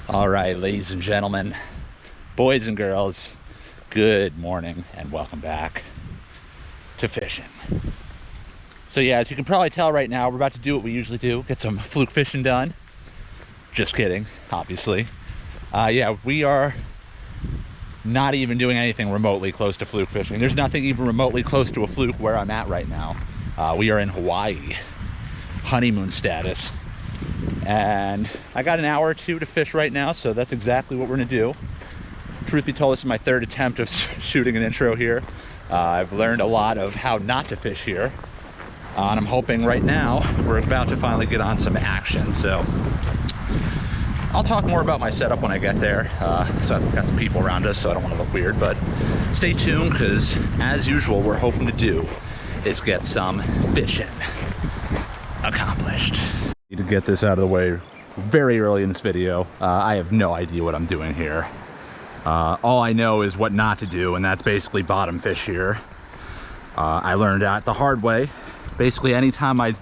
All right, ladies and gentlemen, boys and girls, good morning and welcome back to Fishin'. So yeah, as you can probably tell right now, we're about to do what we usually do, get some fluke fishing done. Just kidding, obviously. Yeah, we are not even doing anything remotely close to fluke fishing. There's nothing even remotely close to a fluke where I'm at right now. We are in Hawaii, honeymoon status. And I got an hour or two to fish right now, so that's exactly what we're gonna do. Truth be told, this is my third attempt of shooting an intro here. I've learned a lot of how not to fish here. And I'm hoping right now we're about to finally get on some action. So I'll talk more about my setup when I get there. So I've got some people around us, so I don't want to look weird, but stay tuned, because as usual, we're hoping to do is get some fishing accomplished. Need to get this out of the way very early in this video. I have no idea what I'm doing here. All I know is what not to do, and that's basically bottom fish here. I learned that the hard way. Basically, anytime I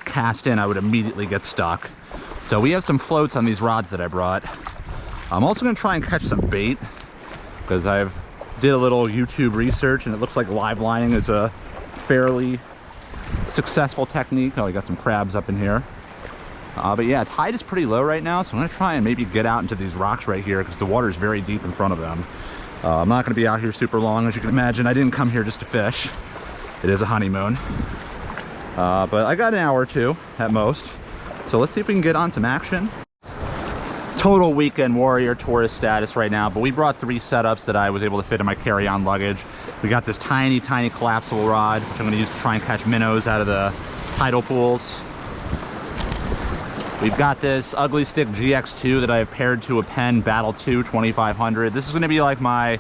cast in, I would immediately get stuck. So we have some floats on these rods that I brought. I'm also gonna try and catch some bait, because I've did a little YouTube research and it looks like live lining is a fairly successful technique. Oh, we got some crabs up in here. But yeah, tide is pretty low right now, so I'm gonna try and maybe get out into these rocks right here, because the water is very deep in front of them. I'm not gonna be out here super long. As you can imagine, I didn't come here just to fish. It is a honeymoon. But I got an hour or two at most. So let's see if we can get on some action. Total weekend warrior tourist status right now, but we brought 3 setups that I was able to fit in my carry-on luggage. We got this tiny collapsible rod, which I'm gonna use to try and catch minnows out of the tidal pools. We've got this Ugly Stick GX2 that I have paired to a Penn Battle 2 2500. This is gonna be like my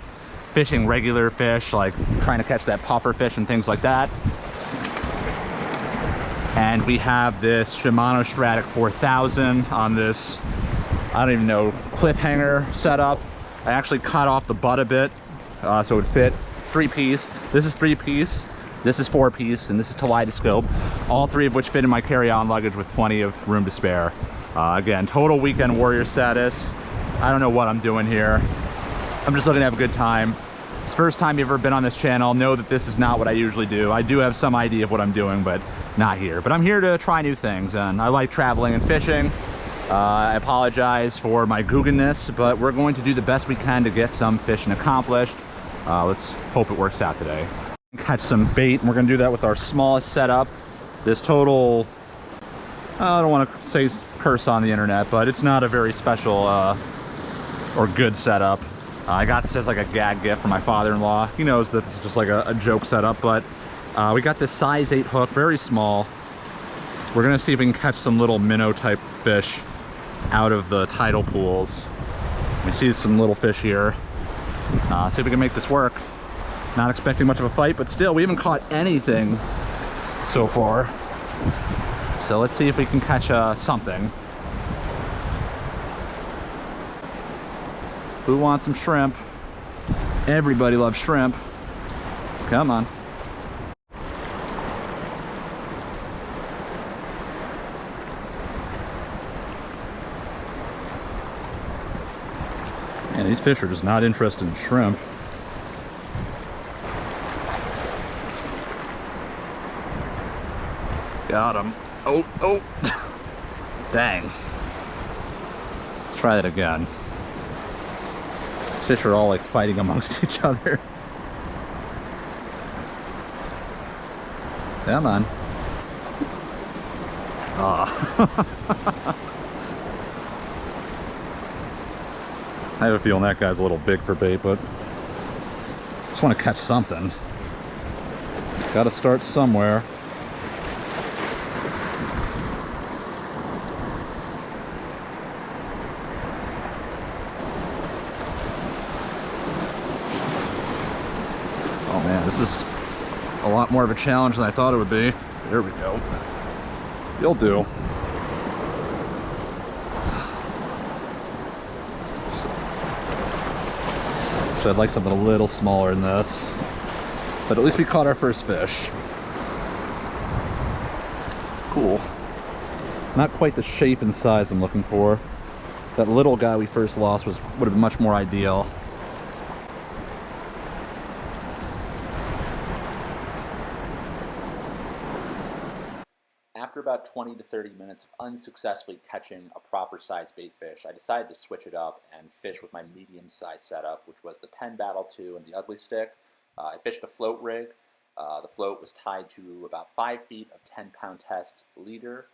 fishing regular fish, like trying to catch that puffer fish and things like that. And we have this Shimano Stratic 4000 on this, I don't even know, cliffhanger setup. I actually cut off the butt a bit so it would fit 3-piece. This is 3-piece, this is 4-piece, and this is kaleidoscope. All 3 of which fit in my carry-on luggage with plenty of room to spare. Again, total weekend warrior status. I don't know what I'm doing here. I'm just looking to have a good time. It's the first time you've ever been on this channel. Know that this is not what I usually do. I do have some idea of what I'm doing, but not here. But I'm here to try new things, and I like traveling and fishing. I apologize for my Googanness, but we're going to do the best we can to get some fishing accomplished. Let's hope it works out today. Catch some bait, and we're going to do that with our smallest setup. This total, I don't want to say curse on the internet, but it's not a very special or good setup. I got this as like a gag gift from my father-in-law. He knows that it's just like a joke setup, but we got this size 8 hook, very small. We're gonna see if we can catch some little minnow type fish out of the tidal pools. We see some little fish here. See if we can make this work. Not expecting much of a fight, but still, we haven't caught anything so far. So let's see if we can catch something. Who wants some shrimp? Everybody loves shrimp. Come on. Man, these fish are just not interested in shrimp. Got him. Oh. Dang. Let's try that again. These fish are all like fighting amongst each other. Come on. I have a feeling that guy's a little big for bait, but just want to catch something. Got to start somewhere. Oh man, this is a lot more of a challenge than I thought it would be. There we go. You'll do. So I'd like something a little smaller than this. But at least we caught our first fish. Cool. Not quite the shape and size I'm looking for. That little guy we first lost would have been much more ideal. After about 20 to 30 minutes of unsuccessfully catching a proper sized bait fish, I decided to switch it up and fish with my medium size setup, which was the Penn Battle 2 and the Ugly Stick. I fished a float rig. The float was tied to about 5 feet of 10-pound test leader,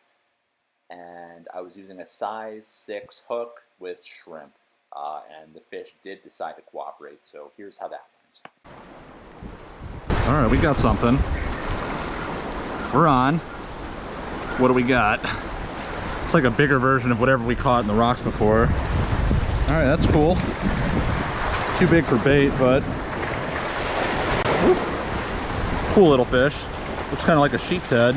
and I was using a size 6 hook with shrimp, and the fish did decide to cooperate, so here's how that went. Alright, we got something. We're on. What do we got? It's like a bigger version of whatever we caught in the rocks before. Alright, that's cool. Too big for bait, but whoop. Cool little fish. Looks kind of like a sheep's head.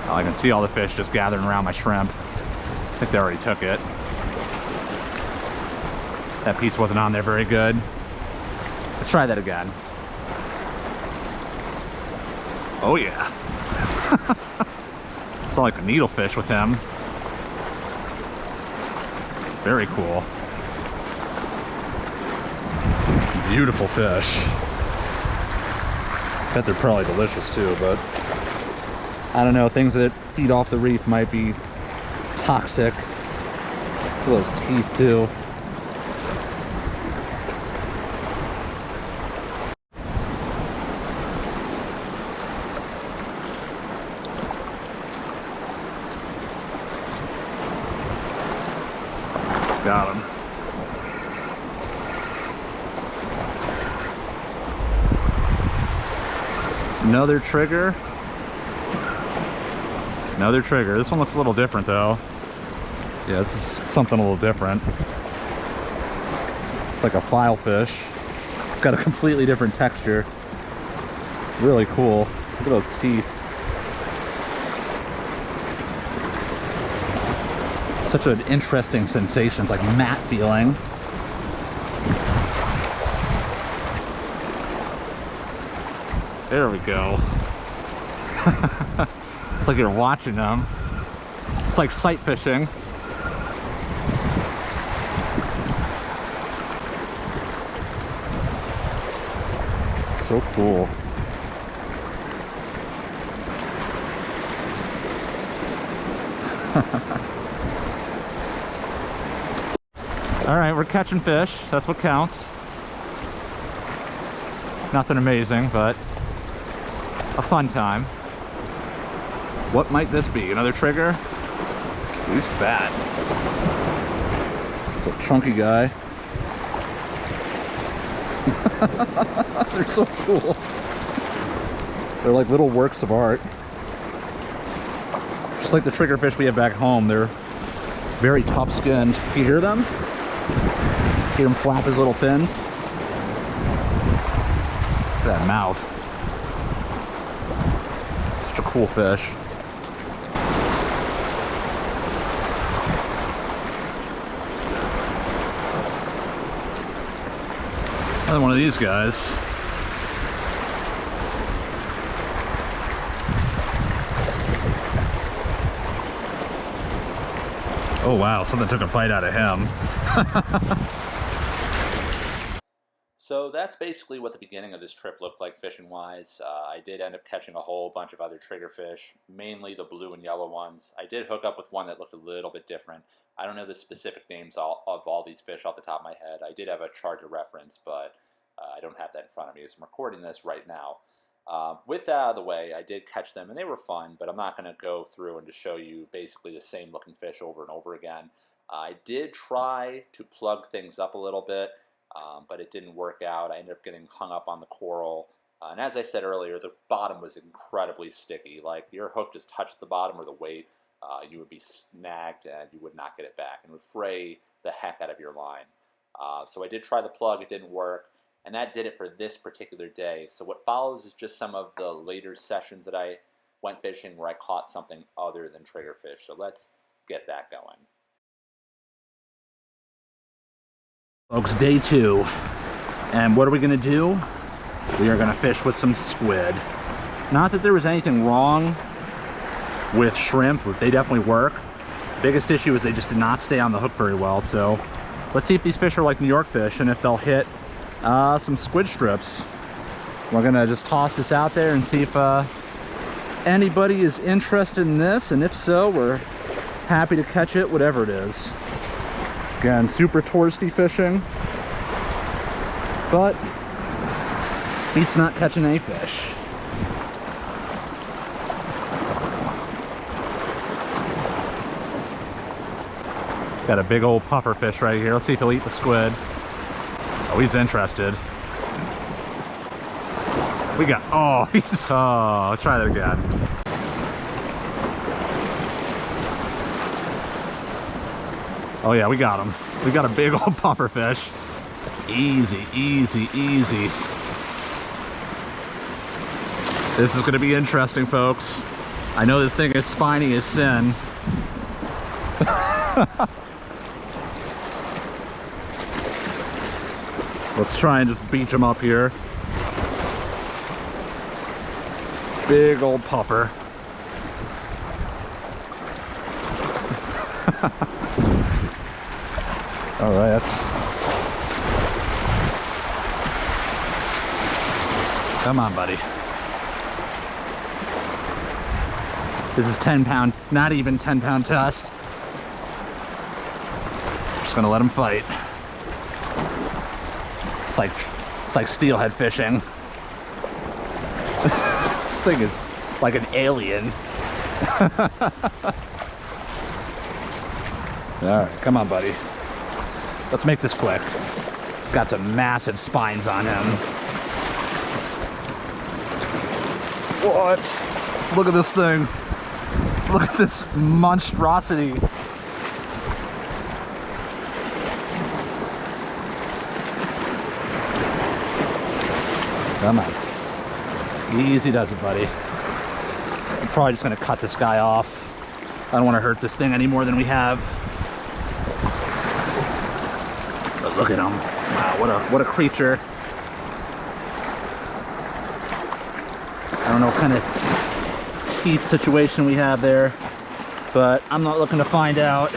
Oh, I can see all the fish just gathering around my shrimp. I think they already took it. That piece wasn't on there very good. Let's try that again. Oh yeah. It's like a needlefish with him. Very cool. Beautiful fish. Bet they're probably delicious too, but I don't know, things that feed off the reef might be toxic. Look at those teeth too. Got him. Another trigger. Another trigger. This one looks a little different though. Yeah, this is something a little different. It's like a file fish. It's got a completely different texture. Really cool. Look at those teeth. Such an interesting sensation. It's like matte feeling. There we go. It's like you're watching them. It's like sight fishing. So cool. All right, we're catching fish. That's what counts. Nothing amazing, but a fun time. What might this be? Another trigger? He's fat. It's a chunky guy. They're so cool. They're like little works of art. Just like the triggerfish we have back home, they're very tough skinned. You hear them? Hear him flap his little fins. Look at that mouth. Such a cool fish. Another one of these guys. Oh wow, something took a bite out of him. So that's basically what the beginning of this trip looked like fishing wise. I did end up catching a whole bunch of other triggerfish, mainly the blue and yellow ones. I did hook up with one that looked a little bit different. I don't know the specific names of all these fish off the top of my head. I did have a chart to reference, but I don't have that in front of me as I'm recording this right now. With that out of the way, I did catch them and they were fun, but I'm not going to go through and just show you basically the same looking fish over and over again. I did try to plug things up a little bit, but it didn't work out. I ended up getting hung up on the coral. And as I said earlier, the bottom was incredibly sticky. Like, your hook just touched the bottom or the weight, you would be snagged and you would not get it back and would fray the heck out of your line. So I did try the plug, it didn't work. And that did it for this particular day. So what follows is just some of the later sessions that I went fishing where I caught something other than triggerfish. So let's get that going. Folks, day 2. And what are we going to do? We are going to fish with some squid. Not that there was anything wrong with shrimp. They definitely work. Biggest issue is they just did not stay on the hook very well. So let's see if these fish are like New York fish and if they'll hit some squid strips. We're gonna just toss this out there and see if anybody is interested in this, and if so, we're happy to catch it, whatever it is. Again, super touristy fishing, but beats not catching any fish. Got a big old puffer fish right here. Let's see if he'll eat the squid. Oh, he's interested. We got, oh, let's try that again. Oh yeah, we got him. We got a big old puffer fish. Easy, easy, easy. This is gonna be interesting, folks. I know this thing is spiny as sin. Let's try and just beach him up here. Big old puffer. All right, come on, buddy. This is 10-pound, not even 10-pound test. Just gonna let him fight. It's like steelhead fishing. This thing is like an alien. All right, come on, buddy. Let's make this quick. Got some massive spines on him. What? Look at this thing. Look at this monstrosity. Come on. Easy does it, buddy. I'm probably just gonna cut this guy off. I don't want to hurt this thing any more than we have. But look at him. Wow, what a creature. I don't know what kind of teeth situation we have there, but I'm not looking to find out.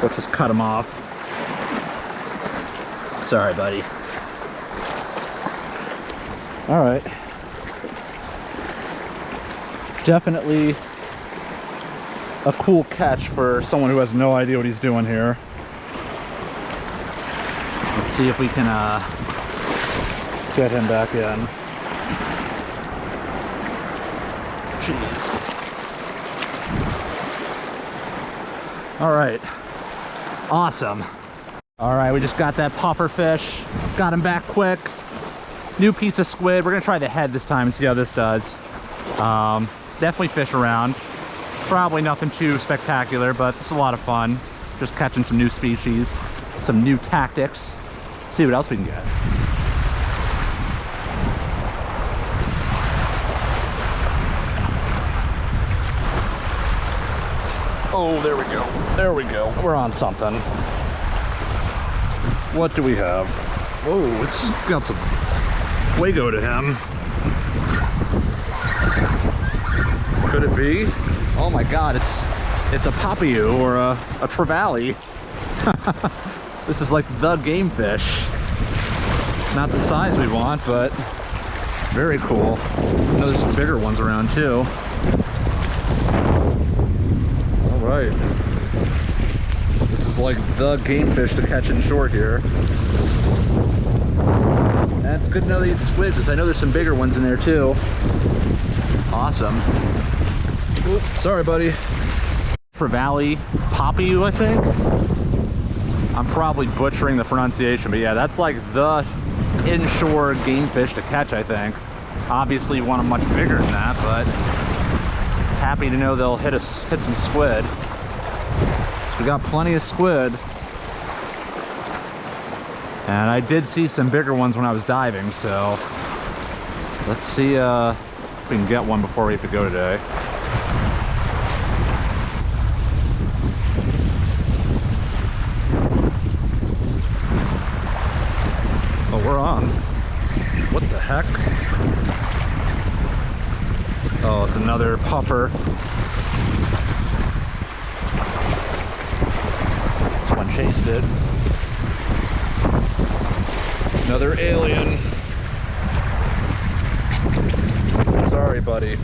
Let's just cut him off. Sorry, buddy. All right. Definitely a cool catch for someone who has no idea what he's doing here. Let's see if we can get him back in. Jeez. All right. Awesome. All right, we just got that puffer fish. Got him back quick. New piece of squid. We're gonna try the head this time and see how this does. Definitely fish around. Probably nothing too spectacular, but it's a lot of fun. Just catching some new species, some new tactics. See what else we can get. Oh, there we go. There we go. We're on something. What do we have? Oh, it's got some Fuego to him. Could it be? Oh my god, it's a papiu or a trevally. This is like the game fish. Not the size we want, but very cool. I know there's some bigger ones around too. All right. This is like the game fish to catch in short here. And it's good to know they eat squid, because I know there's some bigger ones in there too. Awesome. Oops, sorry, buddy. Trevally papiu, I think. I'm probably butchering the pronunciation, but yeah, that's like the inshore game fish to catch, I think. Obviously, you want them much bigger than that, but it's happy to know they'll hit some squid. So we got plenty of squid. And I did see some bigger ones when I was diving, so let's see if we can get one before we have to go today. Oh, we're on. What the heck? Oh, it's another puffer. This one chased it. Another alien. Sorry, buddy.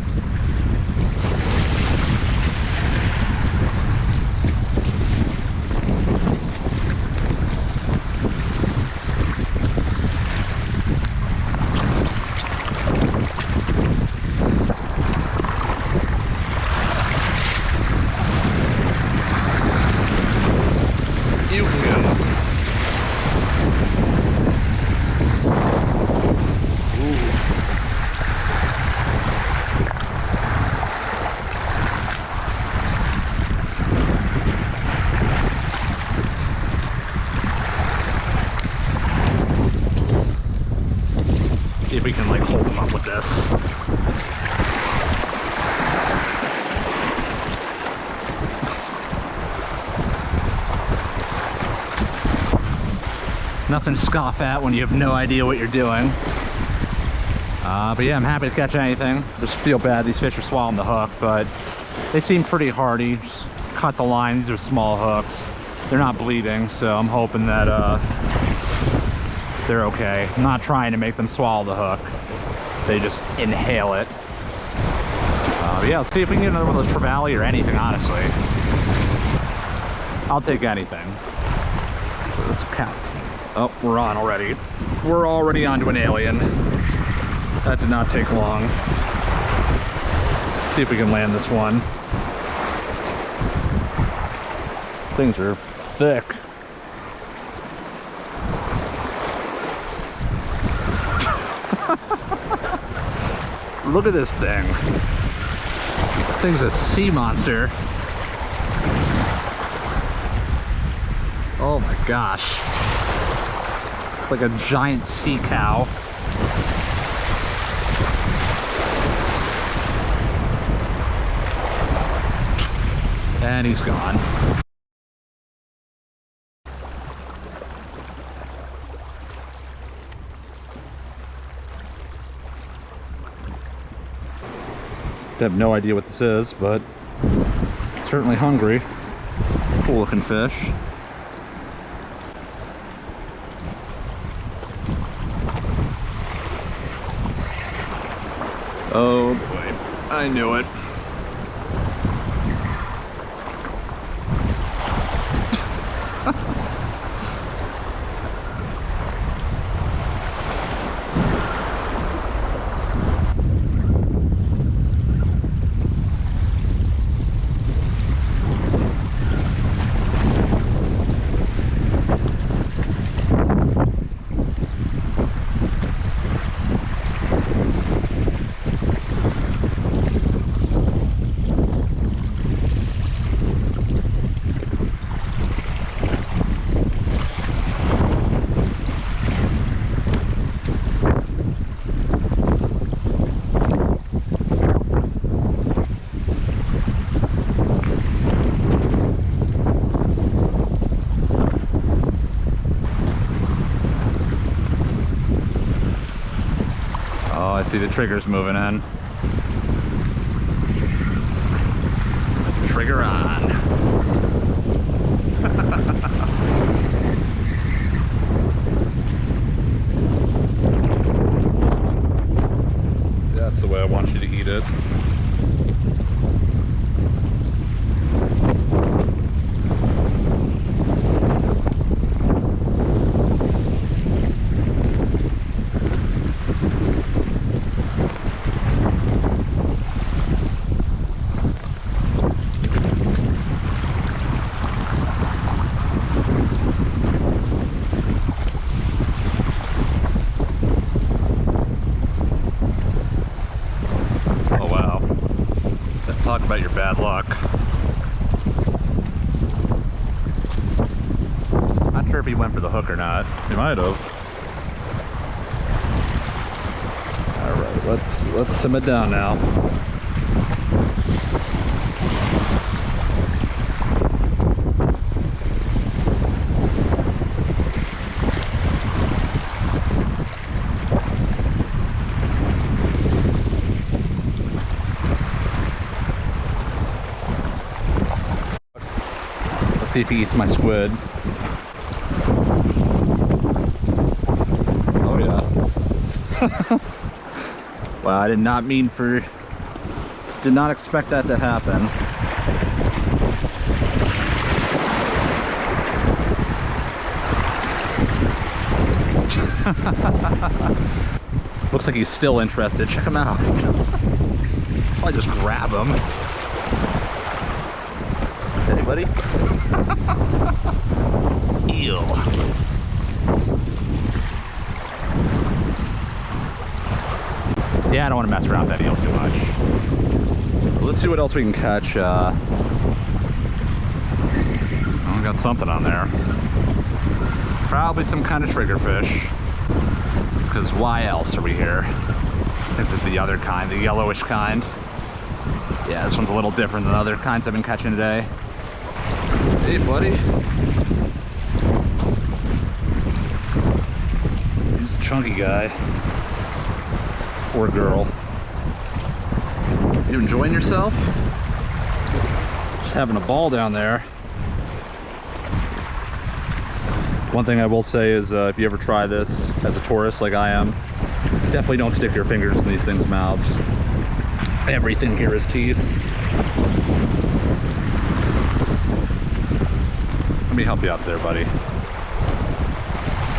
You can go. See if we can like hold them up with this. Nothing to scoff at when you have no idea what you're doing. But yeah, I'm happy to catch anything. Just feel bad these fish are swallowing the hook, but they seem pretty hardy. Just cut the line. These are small hooks. They're not bleeding, so I'm hoping that they're okay. I'm not trying to make them swallow the hook. They just inhale it. But yeah, let's see if we can get another one of those trevally or anything, honestly. I'll take anything. So let's count. Oh, we're on already. We're already onto an alien. That did not take long. See if we can land this one. These things are thick. Look at this thing. This thing's a sea monster. Oh my gosh. It's like a giant sea cow. And he's gone. I have no idea what this is, but certainly hungry. Cool looking fish. Oh boy, I knew it. Oh, I see the triggers moving in. Trigger on. That's the way I want you to eat it. Talk about your bad luck. Not sure if he went for the hook or not. He might have. All right, let's sim it down now. See if he eats my squid. Oh yeah. Wow, I did not expect that to happen. Looks like he's still interested. Check him out. I'll just grab him. Hey, buddy. Eel. Yeah, I don't want to mess around with that eel too much. Let's see what else we can catch. Oh, we got something on there. Probably some kind of triggerfish. Because why else are we here? I think this is the other kind, the yellowish kind. Yeah, this one's a little different than other kinds I've been catching today. Hey, buddy. He's a chunky guy. Or girl. You enjoying yourself? Just having a ball down there. One thing I will say is if you ever try this as a tourist like I am, definitely don't stick your fingers in these things' mouths. Everything here is teeth. Let me help you out there, buddy.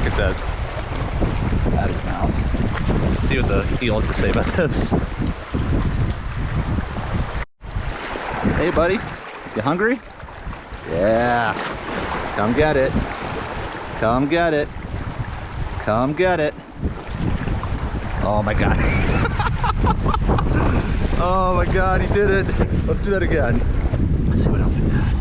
Get that out of his mouth. See what the eel has to say about this. Hey, buddy. You hungry? Yeah. Come get it. Come get it. Come get it. Oh my god. Oh my god, he did it. Let's do that again. Let's see what else we got.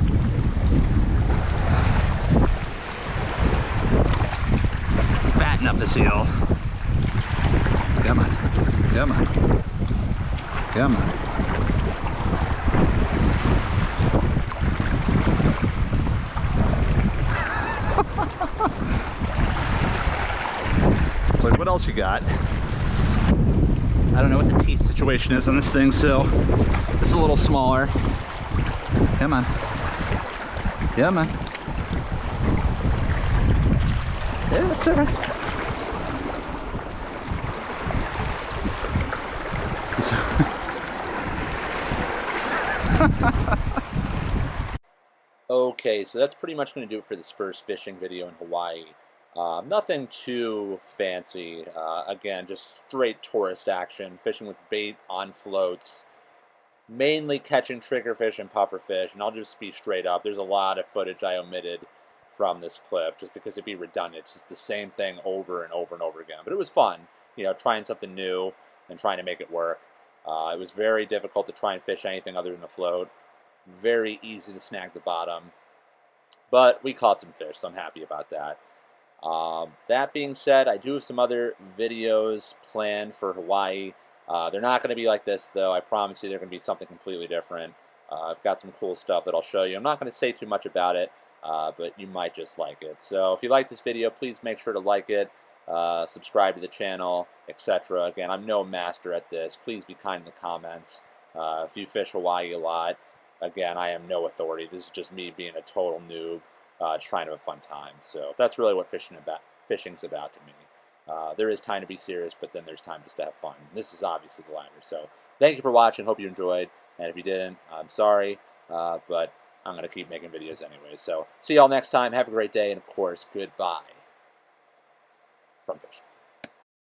Fatten up this eel. Come on. Come on. Come on. So what else you got? I don't know what the teeth situation is on this thing, so this is a little smaller. Come on. Come on. Yeah, that's all right. Okay, so that's pretty much going to do it for this first fishing video in Hawaii. Nothing too fancy. Again, just straight tourist action, fishing with bait on floats, mainly catching triggerfish and pufferfish, and I'll just be straight up. There's a lot of footage I omitted from this clip just because it'd be redundant. It's just the same thing over and over and over again. But it was fun, you know, trying something new and trying to make it work. It was very difficult to try and fish anything other than a float. Very easy to snag the bottom. But we caught some fish, so I'm happy about that. That being said, I do have some other videos planned for Hawaii. They're not going to be like this, though. I promise you they're going to be something completely different. I've got some cool stuff that I'll show you. I'm not going to say too much about it, but you might just like it. So if you like this video, please make sure to like it, subscribe to the channel, etc. Again, I'm no master at this. Please be kind in the comments. If you fish Hawaii a lot, again, I am no authority. This is just me being a total noob. Trying to have a fun time. So that's really what fishing's about to me. There is time to be serious, but then there's time just to have fun. This is obviously the latter. So thank you for watching. Hope you enjoyed. And if you didn't, I'm sorry. But I'm going to keep making videos anyway. So see y'all next time. Have a great day. And of course, goodbye from Fishin.